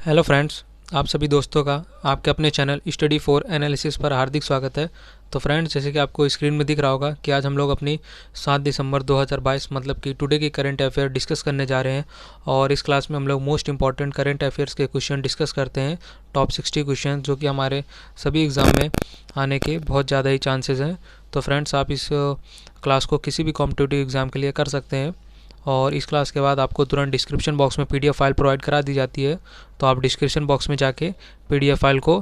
Hello friends, आप सभी दोस्तों का आपके अपने चैनल स्टडी फॉर एनालिसिस पर हार्दिक स्वागत है। तो फ्रेंड्स, जैसे कि आपको स्क्रीन में दिख रहा होगा कि आज हम लोग अपनी 7 दिसंबर 2022 मतलब कि टुडे की करंट अफेयर डिस्कस करने जा रहे हैं। और इस क्लास में हम लोग मोस्ट इंपॉर्टेंट करंट अफेयर्स के क्वेश्चन डिस्कस करते हैं, टॉप 60 क्वेश्चन जो कि हमारे सभी एग्ज़ाम में आने के बहुत ज़्यादा ही चांसेस हैं। तो फ्रेंड्स, आप इस क्लास को किसी भी कॉम्पिटिटिव एग्ज़ाम के लिए कर सकते हैं। और इस क्लास के बाद आपको तुरंत डिस्क्रिप्शन बॉक्स में पीडीएफ फाइल प्रोवाइड करा दी जाती है। तो आप डिस्क्रिप्शन बॉक्स में जाके पीडीएफ फाइल को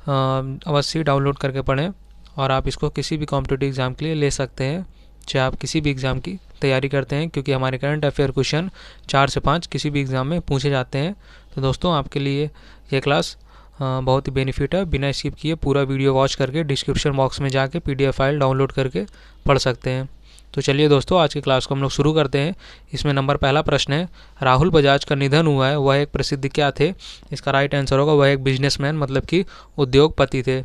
अवश्य डाउनलोड करके पढ़ें और आप इसको किसी भी कॉम्पिटिटिव एग्ज़ाम के लिए ले सकते हैं, चाहे आप किसी भी एग्ज़ाम की तैयारी करते हैं, क्योंकि हमारे करंट अफेयर क्वेश्चन 4 से 5 किसी भी एग्ज़ाम में पूछे जाते हैं। तो दोस्तों, आपके लिए ये क्लास बहुत ही बेनिफिट है। बिना स्किप किए पूरा वीडियो वॉच करके डिस्क्रिप्शन बॉक्स में जाके पीडीएफ फाइल डाउनलोड करके पढ़ सकते हैं। तो चलिए दोस्तों, आज की क्लास को हम लोग शुरू करते हैं। इसमें नंबर पहला प्रश्न है, राहुल बजाज का निधन हुआ है, वह एक प्रसिद्ध क्या थे? इसका राइट आंसर होगा वह एक बिजनेसमैन मतलब कि उद्योगपति थे।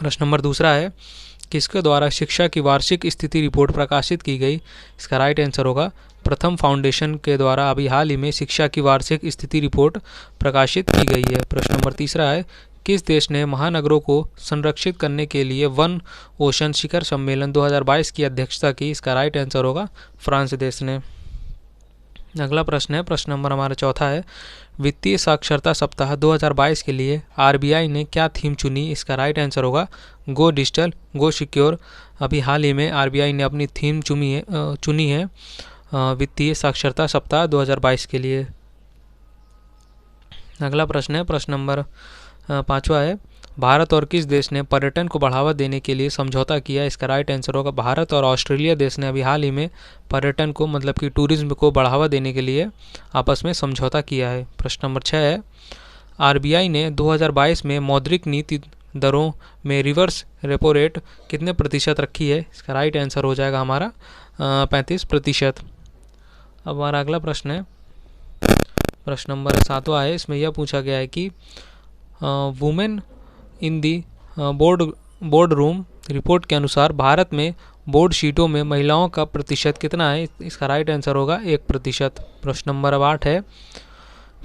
प्रश्न नंबर दूसरा है, किसके द्वारा शिक्षा की वार्षिक स्थिति रिपोर्ट प्रकाशित की गई? इसका राइट आंसर होगा प्रथम फाउंडेशन के द्वारा अभी हाल ही में शिक्षा की वार्षिक स्थिति रिपोर्ट प्रकाशित की गई है। प्रश्न नंबर तीसरा है, किस देश ने महानगरों को संरक्षित करने के लिए वन ओशन शिखर सम्मेलन 2022 की अध्यक्षता की? इसका राइट आंसर होगा फ्रांस देश ने। अगला प्रश्न है, प्रश्न नंबर हमारा चौथा है, वित्तीय साक्षरता सप्ताह 2022 के लिए आरबीआई ने क्या थीम चुनी? इसका राइट आंसर होगा गो डिजिटल गो सिक्योर। अभी हाल ही में आरबीआई ने अपनी थीम चुनी है वित्तीय साक्षरता सप्ताह 2022 के लिए। अगला प्रश्न है, प्रश्न नंबर पाँचवा है, भारत और किस देश ने पर्यटन को बढ़ावा देने के लिए समझौता किया? इसका राइट आंसर होगा भारत और ऑस्ट्रेलिया देश ने अभी हाल ही में पर्यटन को मतलब कि टूरिज्म को बढ़ावा देने के लिए आपस में समझौता किया है। प्रश्न नंबर 6 है, आरबीआई ने 2022 में मौद्रिक नीति दरों में रिवर्स रेपो रेट कितने प्रतिशत रखी है? इसका राइट आंसर हो जाएगा हमारा 35%। अब हमारा अगला प्रश्न है, प्रश्न नंबर 7वां है। इसमें यह पूछा गया है कि women in the board room report के अनुसार भारत में बोर्ड सीटों में महिलाओं का प्रतिशत कितना है? इसका राइट आंसर होगा 1%। प्रश्न नंबर 8 है,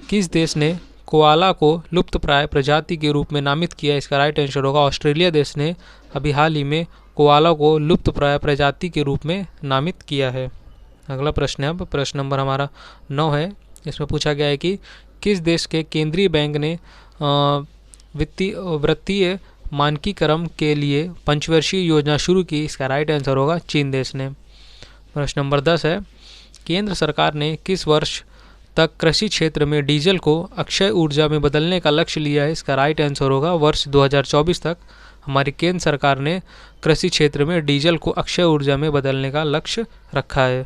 किस देश ने कोआला को लुप्तप्राय प्रजाति के रूप में नामित किया? इसका राइट आंसर होगा ऑस्ट्रेलिया देश ने अभी हाल ही में कोआला को लुप्तप्राय प्रजाति के रूप में नामित किया है। अगला प्रश्न है, अब प्रश्न नंबर हमारा 9 है। इसमें पूछा गया है कि किस देश के केंद्रीय बैंक ने वित्तीय मानकीकरण के लिए पंचवर्षीय योजना शुरू की? इसका राइट आंसर होगा चीन देश ने। प्रश्न नंबर 10 है, केंद्र सरकार ने किस वर्ष तक कृषि क्षेत्र में डीजल को अक्षय ऊर्जा में बदलने का लक्ष्य लिया है? इसका राइट आंसर होगा वर्ष 2024 तक हमारी केंद्र सरकार ने कृषि क्षेत्र में डीजल को अक्षय ऊर्जा में बदलने का लक्ष्य रखा है।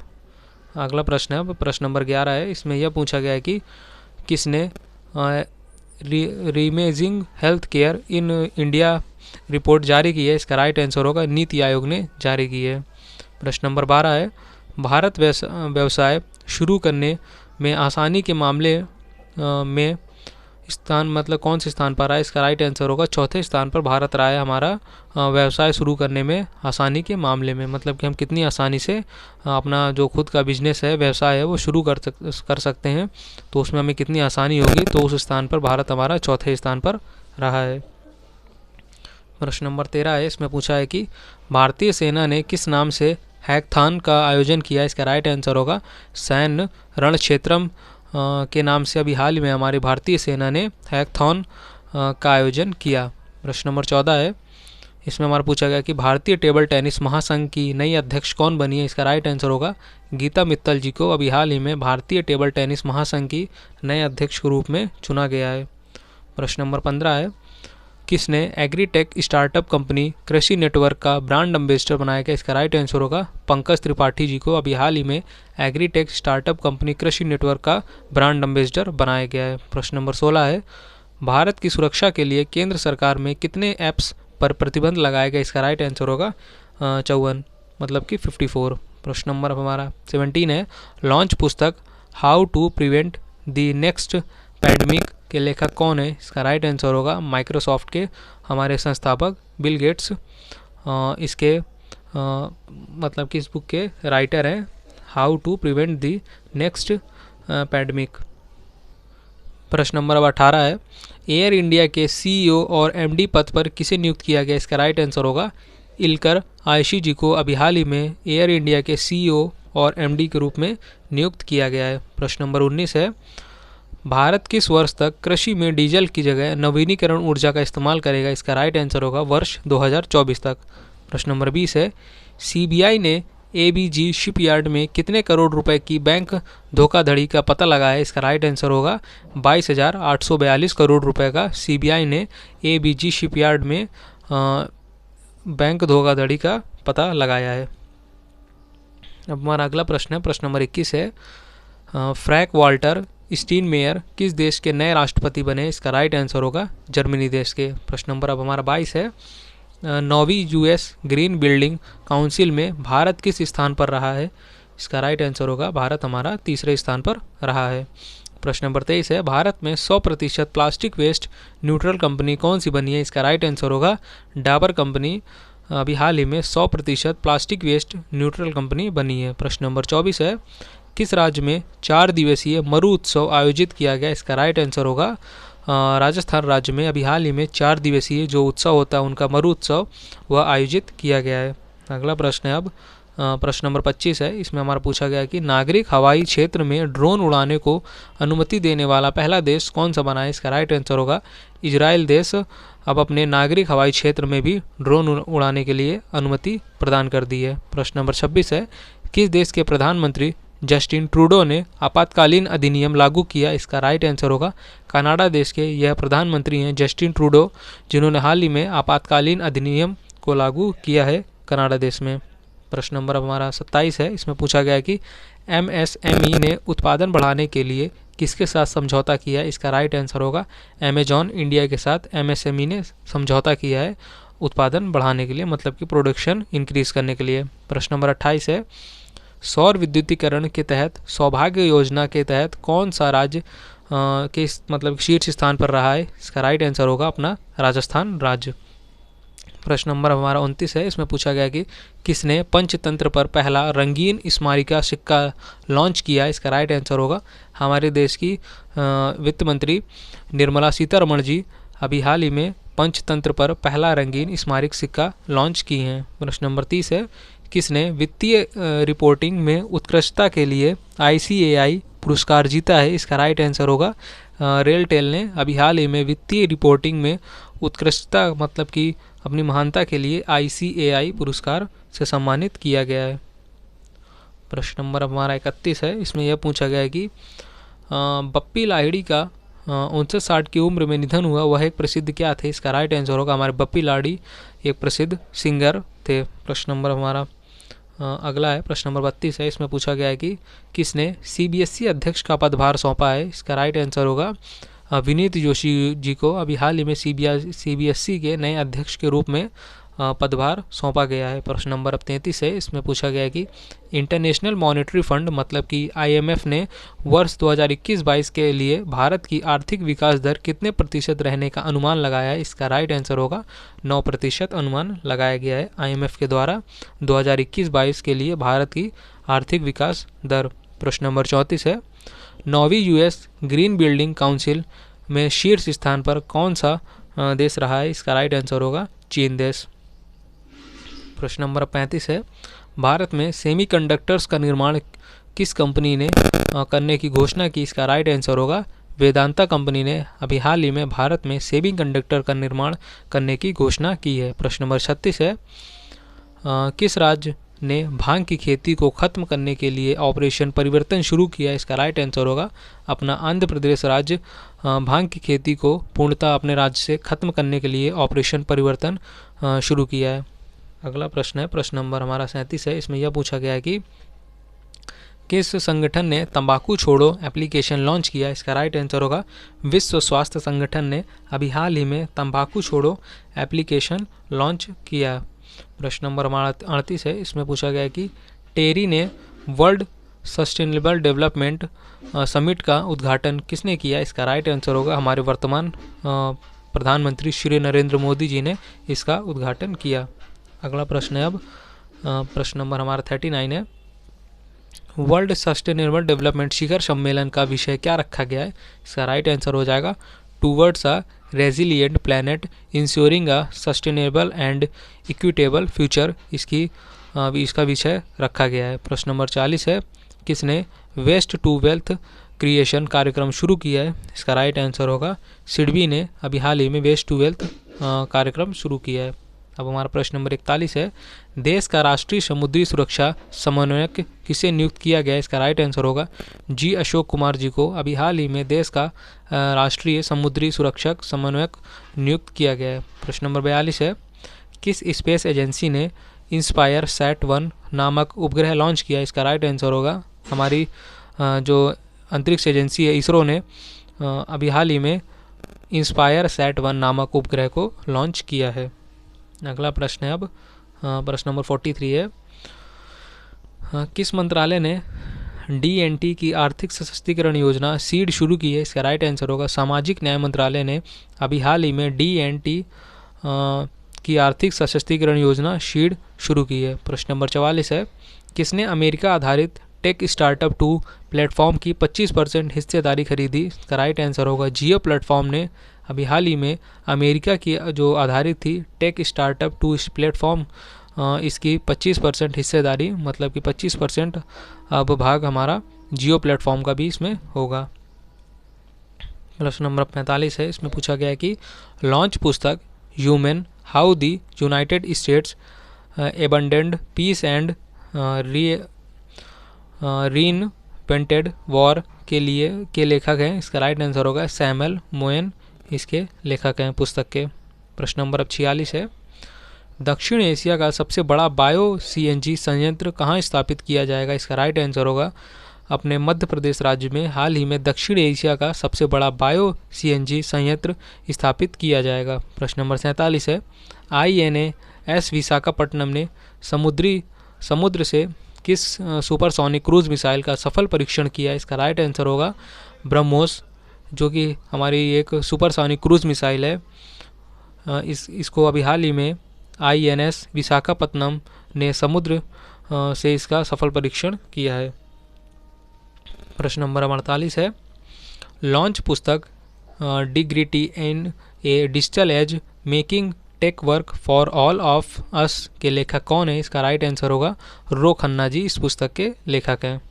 अगला प्रश्न है, प्रश्न नंबर 11 है। इसमें यह पूछा गया है कि किसने reimagining health care in India report जारी की है? इसका राइट आंसर होगा नीति आयोग ने जारी की है। प्रश्न नंबर 12 है, भारत व्यवसाय शुरू करने में आसानी के मामले में स्थान मतलब कौन से स्थान पर रहा है? इसका राइट आंसर होगा चौथे स्थान पर भारत रहा है हमारा व्यवसाय शुरू करने में आसानी के मामले में, मतलब कि हम कितनी आसानी से अपना जो खुद का बिजनेस है, व्यवसाय है, वो शुरू कर सकते हैं, तो उसमें हमें कितनी आसानी होगी, तो उस स्थान पर भारत हमारा चौथे स्थान पर रहा है। प्रश्न नंबर 13 है। इसमें पूछा है कि भारतीय सेना ने किस नाम से हैकथॉन का आयोजन किया? इसका राइट आंसर होगा सैन्य रणक्षेत्रम के नाम से अभी हाल में हमारी भारतीय सेना ने हैकथॉन का आयोजन किया। प्रश्न नंबर 14 है। इसमें हमारा पूछा गया कि भारतीय टेबल टेनिस महासंघ की नई अध्यक्ष कौन बनी है? इसका राइट आंसर होगा गीता मित्तल जी को अभी हाल ही में भारतीय टेबल टेनिस महासंघ की नए अध्यक्ष के रूप में चुना गया है। प्रश्न नंबर 15 है, किसने एग्रीटेक स्टार्टअप कंपनी कृषि नेटवर्क का ब्रांड एम्बेसडर बनाया गया? इसका राइट आंसर होगा पंकज त्रिपाठी जी को अभी हाल ही में एग्रीटेक स्टार्टअप कंपनी कृषि नेटवर्क का ब्रांड एम्बेसडर बनाया गया है। प्रश्न नंबर 16 है, भारत की सुरक्षा के लिए केंद्र सरकार में कितने ऐप्स पर प्रतिबंध लगाया गया? इसका राइट आंसर होगा 54 मतलब कि 54। प्रश्न नंबर हमारा 17 है, लॉन्च पुस्तक how to prevent the next pandemic के लेखक कौन है? इसका राइट आंसर होगा माइक्रोसॉफ्ट के हमारे संस्थापक बिल गेट्स इसके मतलब कि इस बुक के राइटर हैं, how to prevent the next pandemic. प्रश्न नंबर अब 18 है, एयर इंडिया के सीईओ और एमडी पद पर किसे नियुक्त किया गया? इसका राइट आंसर होगा इलकर आयशी जी को अभी हाल ही में एयर इंडिया के सीईओ और एमडी के रूप में नियुक्त किया गया है। प्रश्न नंबर 19 है, भारत किस वर्ष तक कृषि में डीजल की जगह नवीनीकरण ऊर्जा का इस्तेमाल करेगा? इसका राइट आंसर होगा वर्ष 2024 तक। प्रश्न नंबर 20 है, सीबीआई ने एबीजी शिपयार्ड में कितने करोड़ रुपए की बैंक धोखाधड़ी का पता लगाया है? इसका राइट आंसर होगा 22,842 करोड़ रुपए का सीबीआई ने एबीजी शिपयार्ड में बैंक धोखाधड़ी का पता लगाया है। अब हमारा अगला प्रश्न है, प्रश्न नंबर 21 है, फ्रैंक वाल्टर स्टीनमेयर किस देश के नए राष्ट्रपति बने? इसका राइट आंसर होगा जर्मनी देश के। प्रश्न नंबर अब हमारा 22 है, 9वीं यूएस ग्रीन बिल्डिंग काउंसिल में भारत किस स्थान पर रहा है? इसका राइट आंसर होगा भारत हमारा तीसरे स्थान पर रहा है। प्रश्न नंबर 23 है, भारत में 100% प्लास्टिक वेस्ट न्यूट्रल कंपनी कौन सी बनी है? इसका राइट आंसर होगा डाबर कंपनी अभी हाल ही में 100% प्लास्टिक वेस्ट न्यूट्रल कंपनी बनी है। प्रश्न नंबर 24 है, किस राज्य में 4 दिवसीय मरु उत्सव आयोजित किया गया? इसका राइट आंसर होगा राजस्थान राज्य में अभी हाल ही में 4 दिवसीय जो उत्सव होता है उनका मरु उत्सव वह आयोजित किया गया है। अगला प्रश्न है अब प्रश्न नंबर 25 है, इसमें हमारा पूछा गया कि नागरिक हवाई क्षेत्र में ड्रोन उड़ाने को अनुमति देने वाला पहला देश कौन सा बना है? इसका राइट आंसर होगा इजराइल देश अब अपने नागरिक हवाई क्षेत्र में भी ड्रोन उड़ाने के लिए अनुमति प्रदान कर दी है। प्रश्न नंबर 26 है, किस देश के प्रधानमंत्री जस्टिन ट्रूडो ने आपातकालीन अधिनियम लागू किया? इसका राइट आंसर होगा कनाडा देश के यह प्रधानमंत्री हैं जस्टिन ट्रूडो, जिन्होंने हाल ही में आपातकालीन अधिनियम को लागू किया है कनाडा देश में। प्रश्न नंबर हमारा 27 है, इसमें पूछा गया कि एमएसएमई ने उत्पादन बढ़ाने के लिए किसके साथ समझौता किया है? इसका राइट आंसर होगा अमेजॉन इंडिया के साथ एमएसएमई ने समझौता किया है उत्पादन बढ़ाने के लिए, मतलब कि प्रोडक्शन इंक्रीज करने के लिए। प्रश्न नंबर 28 है, सौर विद्युतीकरण के तहत सौभाग्य योजना के तहत कौन सा राज्य के मतलब शीर्ष स्थान पर रहा है? इसका राइट आंसर होगा अपना राजस्थान राज्य। प्रश्न नंबर हमारा 29 है, इसमें पूछा गया कि किसने पंचतंत्र पर पहला रंगीन स्मारिका सिक्का लॉन्च किया? इसका राइट आंसर होगा हमारे देश की वित्त मंत्री निर्मला सीतारमण जी अभी हाल ही में पंचतंत्र पर पहला रंगीन स्मारक सिक्का लॉन्च की हैं। प्रश्न नंबर 30 है, किसने वित्तीय रिपोर्टिंग में उत्कृष्टता के लिए ICAI पुरस्कार जीता है? इसका राइट आंसर होगा रेलटेल ने अभी हाल ही में वित्तीय रिपोर्टिंग में उत्कृष्टता मतलब कि अपनी महानता के लिए ICAI पुरस्कार से सम्मानित किया गया है। प्रश्न नंबर हमारा 31 है, इसमें यह पूछा गया है कि बप्पी लाहिड़ी का 59 की उम्र में निधन हुआ, वह एक प्रसिद्ध क्या थे? इसका राइट आंसर होगा हमारे बप्पी लाहिड़ी एक प्रसिद्ध सिंगर थे। प्रश्न नंबर हमारा अगला है, प्रश्न नंबर 32 है, इसमें पूछा गया है कि किसने CBSE अध्यक्ष का पदभार सौंपा है? इसका राइट आंसर होगा विनीत जोशी जी को अभी हाल ही में CBSE के नए अध्यक्ष के रूप में पदभार सौंपा गया है। प्रश्न नंबर 33 है, इसमें पूछा गया है कि इंटरनेशनल मॉनेटरी फंड मतलब कि IMF ने वर्ष 2021-22 के लिए भारत की आर्थिक विकास दर कितने प्रतिशत रहने का अनुमान लगाया है? इसका राइट आंसर होगा 9% अनुमान लगाया गया है IMF के द्वारा 2021-22 के लिए भारत की आर्थिक विकास दर। प्रश्न नंबर 34 है, 9वीं US ग्रीन बिल्डिंग काउंसिल में शीर्ष स्थान पर कौन सा देश रहा है? इसका राइट आंसर होगा चीन देश। प्रश्न नंबर 35 है, भारत में सेमीकंडक्टर्स का निर्माण किस कंपनी ने करने की घोषणा की? इसका राइट आंसर होगा वेदांता कंपनी ने अभी हाल ही में भारत में सेमीकंडक्टर का निर्माण करने की घोषणा की है। प्रश्न नंबर 36 है, किस राज्य ने भांग की खेती को खत्म करने के लिए ऑपरेशन परिवर्तन शुरू किया? इसका राइट आंसर होगा अपना आंध्र प्रदेश राज्य भांग की खेती को पूर्णतः अपने राज्य से खत्म करने के लिए ऑपरेशन परिवर्तन शुरू किया है। अगला प्रश्न है, प्रश्न नंबर हमारा 37 है, इसमें यह पूछा गया है कि किस संगठन ने तंबाकू छोड़ो एप्लीकेशन लॉन्च किया? इसका राइट आंसर होगा विश्व स्वास्थ्य संगठन ने अभी हाल ही में तंबाकू छोड़ो एप्लीकेशन लॉन्च किया। प्रश्न नंबर हमारा 38 है, इसमें पूछा गया है कि टेरी ने वर्ल्ड सस्टेनेबल डेवलपमेंट समिट का उद्घाटन किसने किया? इसका राइट आंसर होगा हमारे वर्तमान प्रधानमंत्री श्री नरेंद्र मोदी जी ने इसका उद्घाटन किया। अगला प्रश्न है अब प्रश्न नंबर हमारा 39 है, वर्ल्ड सस्टेनेबल डेवलपमेंट शिखर सम्मेलन का विषय क्या रखा गया है? इसका राइट आंसर हो जाएगा towards a resilient planet ensuring a sustainable and equitable future. इसका विषय रखा गया है। प्रश्न नंबर 40 है, किसने वेस्ट टू वेल्थ क्रिएशन कार्यक्रम शुरू किया है? इसका राइट आंसर होगा सिडबी ने अभी हाल ही में वेस्ट टू वेल्थ कार्यक्रम शुरू किया है। अब हमारा प्रश्न नंबर 41 है, देश का राष्ट्रीय समुद्री सुरक्षा समन्वयक किसे नियुक्त किया गया है? इसका राइट आंसर होगा जी अशोक कुमार जी को अभी हाल ही में देश का राष्ट्रीय समुद्री सुरक्षक समन्वयक नियुक्त किया गया है। प्रश्न नंबर 42 है, किस स्पेस एजेंसी ने इंस्पायर सैट-1 नामक उपग्रह लॉन्च किया? इसका राइट आंसर होगा हमारी जो अंतरिक्ष एजेंसी है इसरो ने अभी हाल ही में इंस्पायर सैट-1 नामक उपग्रह को लॉन्च किया है। अगला प्रश्न है अब प्रश्न नंबर 43 है, किस मंत्रालय ने DNT की आर्थिक सशक्तिकरण योजना सीड शुरू की है? इसका राइट आंसर होगा सामाजिक न्याय मंत्रालय ने अभी हाल ही में DNT की आर्थिक सशक्तिकरण योजना सीड शुरू की है। प्रश्न नंबर 44 है, किसने अमेरिका आधारित टेक स्टार्टअप 2 प्लेटफॉर्म की 25% हिस्सेदारी खरीदी? इसका राइट आंसर होगा जियो प्लेटफॉर्म ने अभी हाल ही में अमेरिका की जो आधारित थी टेक स्टार्टअप 2 इस प्लेटफॉर्म इसकी 25% हिस्सेदारी मतलब कि 25% अब भाग हमारा जियो प्लेटफॉर्म का भी इसमें होगा। प्रश्न नंबर 45 है, इसमें पूछा गया है कि लॉन्च पुस्तक humane how the United States abandoned peace and reinvented war के लेखक हैं? इसका राइट आंसर होगा सैमुअल मोएन इसके लेखक हैं पुस्तक के। प्रश्न नंबर 46 है, दक्षिण एशिया का सबसे बड़ा बायो CNG संयंत्र कहाँ स्थापित किया जाएगा? इसका राइट आंसर होगा अपने मध्य प्रदेश राज्य में हाल ही में दक्षिण एशिया का सबसे बड़ा बायो CNG संयंत्र स्थापित किया जाएगा। प्रश्न नंबर 47 है, INS विशाखापट्टनम ने समुद्र से किस सुपरसोनिक क्रूज मिसाइल का सफल परीक्षण किया? इसका राइट आंसर होगा ब्रह्मोस जो कि हमारी एक सुपरसोनिक क्रूज मिसाइल है। इसको अभी हाल ही में INS विशाखापट्टनम ने समुद्र से इसका सफल परीक्षण किया है। प्रश्न नंबर 48 है, लॉन्च पुस्तक dignity in a digital age making tech work for all of us के लेखक कौन है? इसका राइट आंसर होगा रो खन्ना जी इस पुस्तक के लेखक हैं।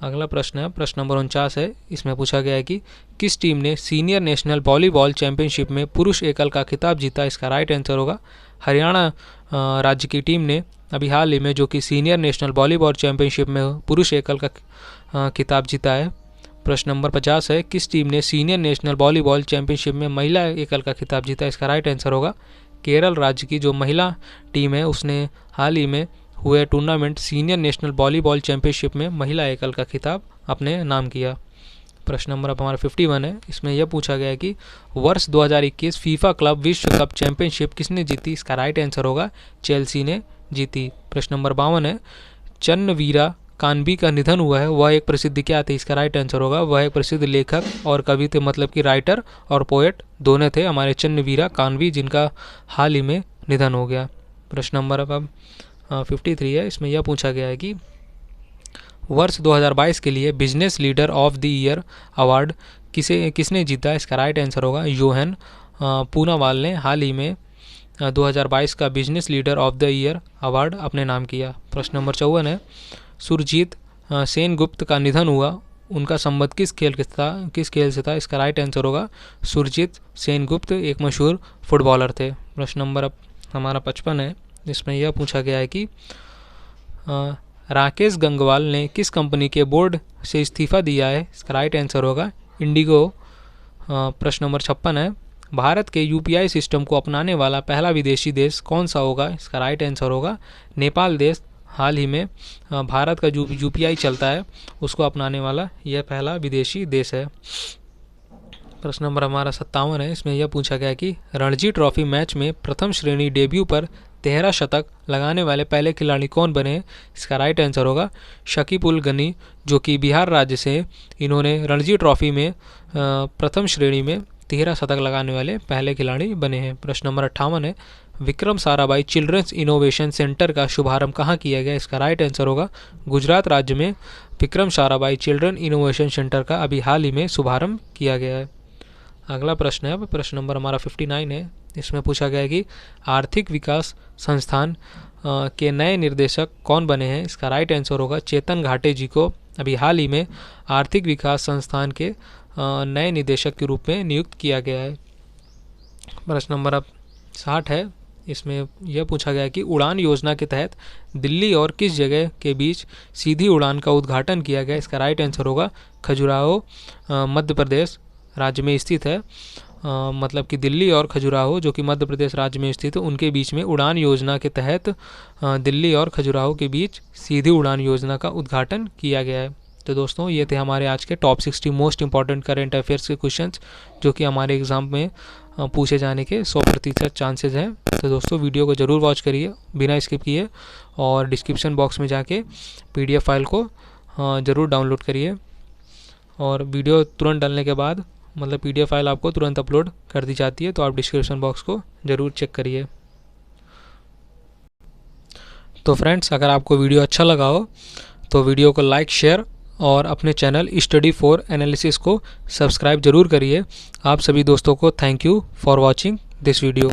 अगला प्रश्न है प्रश्न नंबर 49 है, इसमें पूछा गया है कि किस टीम ने सीनियर नेशनल वॉलीबॉल चैंपियनशिप में पुरुष एकल का खिताब जीता? इसका राइट आंसर होगा हरियाणा राज्य की टीम ने अभी हाल ही में जो कि सीनियर नेशनल वॉलीबॉल चैंपियनशिप में पुरुष एकल का खिताब जीता है। प्रश्न नंबर 50 है, किस टीम ने सीनियर नेशनल वॉलीबॉल चैंपियनशिप में महिला एकल का खिताब जीता? इसका राइट आंसर होगा केरल राज्य की जो महिला टीम है उसने हाल ही में हुए tournament senior national volleyball championship में महिला एकल का खिताब अपने नाम किया। प्रश्न नंबर अब हमारा 51 है, इसमें यह पूछा गया है कि वर्ष 2021 फीफा क्लब विश्व कप चैंपियनशिप किसने जीती? इसका राइट आंसर होगा चेल्सी ने जीती। प्रश्न नंबर 52 है, चन्नवीरा कानवी का निधन हुआ है, वह एक प्रसिद्ध क्या थे? इसका राइट आंसर होगा वह एक प्रसिद्ध लेखक और कवि थे, मतलब कि राइटर और पोएट दोनों थे हमारे चन्नवीरा कानवी जिनका हाल ही में निधन हो गया। प्रश्न नंबर अब 53 है, इसमें यह पूछा गया है कि वर्ष 2022 के लिए business leader of the year award किसने जीता? इसका राइट आंसर होगा योहन पूनावाल ने हाल ही में 2022 का business leader of the year award अपने नाम किया। प्रश्न नंबर 54 है, सुरजीत सेनगुप्त का निधन हुआ, उनका संबंध किस खेल से था? इसका राइट आंसर होगा सुरजीत सेनगुप्त एक मशहूर फुटबॉलर थे। प्रश्न नंबर अब हमारा 55 है, जिसमें यह पूछा गया है कि राकेश गंगवाल ने किस कंपनी के बोर्ड से इस्तीफा दिया है? इसका राइट आंसर होगा इंडिगो। प्रश्न नंबर 56 है, भारत के UPI सिस्टम को अपनाने वाला पहला विदेशी देश कौन सा होगा? इसका राइट आंसर होगा नेपाल देश। हाल ही में भारत का जो UPI चलता है उसको अपनाने वाला यह पहला विदेशी देश है। प्रश्न नंबर हमारा 57 है, इसमें यह पूछा गया कि रणजी ट्रॉफी मैच में प्रथम श्रेणी डेब्यू पर 13 शतक लगाने वाले पहले खिलाड़ी कौन बने? इसका राइट आंसर होगा शकीब उल गनी जो कि बिहार राज्य से इन्होंने रणजी ट्रॉफी में प्रथम श्रेणी में 13 शतक लगाने वाले पहले खिलाड़ी बने हैं। प्रश्न नंबर 58 है, Vikram Sarabhai children's innovation centre का शुभारंभ कहाँ किया गया? इसका राइट आंसर होगा गुजरात राज्य में Vikram Sarabhai children innovation centre का अभी हाल ही में शुभारंभ किया गया है। अगला प्रश्न है, अब प्रश्न नंबर हमारा 59 है। इसमें पूछा गया है कि आर्थिक विकास संस्थान के नए निर्देशक कौन बने हैं? इसका राइट आंसर होगा चेतन घाटे जी को अभी हाल ही में आर्थिक विकास संस्थान के नए निदेशक के रूप में नियुक्त किया गया है। प्रश्न नंबर अब 60 है। इसमें यह पूछा गया है कि उड़ान योजना के तहत दिल्ली और किस जगह के बीच सीधी उड़ान का उद्घाटन किया गया? इसका राइट आंसर होगा खजुराहो मध्य प्रदेश राज्य में स्थित है। मतलब कि दिल्ली और खजुराहो जो कि मध्य प्रदेश राज्य में स्थित है, उनके बीच में उड़ान योजना के तहत दिल्ली और खजुराहो के बीच सीधी उड़ान योजना का उद्घाटन किया गया है। तो दोस्तों, ये थे हमारे आज के top 60 most important current affairs के क्वेश्चंस जो कि हमारे एग्ज़ाम में पूछे जाने के 100% चांसेस हैं। तो दोस्तों, वीडियो को ज़रूर वॉच करिए बिना स्किप किए और डिस्क्रिप्शन बॉक्स में जाके PDF फाइल को ज़रूर डाउनलोड करिए और वीडियो तुरंत डालने के बाद मतलब PDF फाइल आपको तुरंत अपलोड कर दी जाती है, तो आप डिस्क्रिप्शन बॉक्स को ज़रूर चेक करिए। तो फ्रेंड्स, अगर आपको वीडियो अच्छा लगा हो तो वीडियो को लाइक, शेयर और अपने चैनल स्टडी फॉर एनालिसिस को सब्सक्राइब जरूर करिए। आप सभी दोस्तों को thank you for watching this video.